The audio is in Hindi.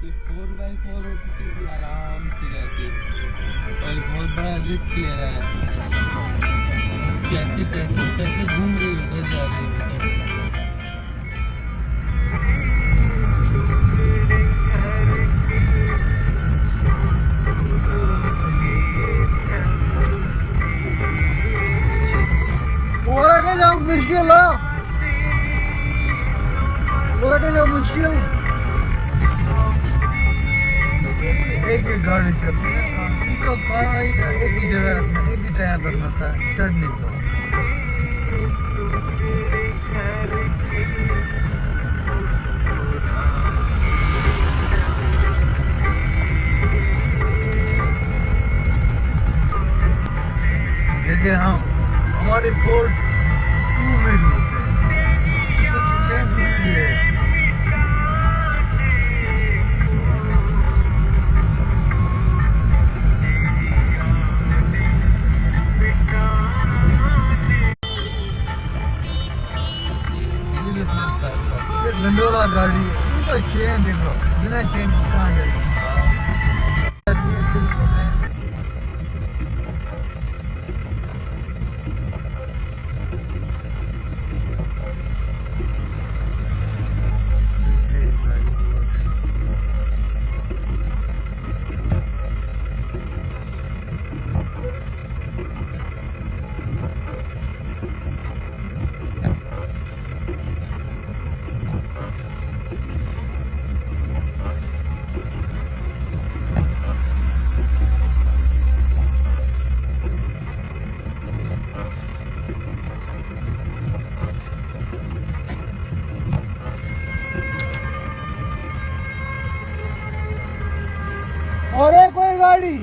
कि 4x4 होती थी कि आराम से जाती, और बहुत बड़ा रिस्क ले रहा है। कैसे कैसे कैसे घूम रही है, उधर जा रही है। और आगे जाओ मुश्किल है, और आगे जाओ मुश्किल। एक ही गाड़ी चलती है, तो एक ही जगह रखना, एक ही टायर रखना था चढ़ने को। जैसे हम हमारे फोर्ड 2 व्हीलर्स है, सबसे जरूरी है। ये गंडोला गाड़ी है, उसका चेन देखो, बिना चेन कहाँ जाएगी। और है कोई गाड़ी?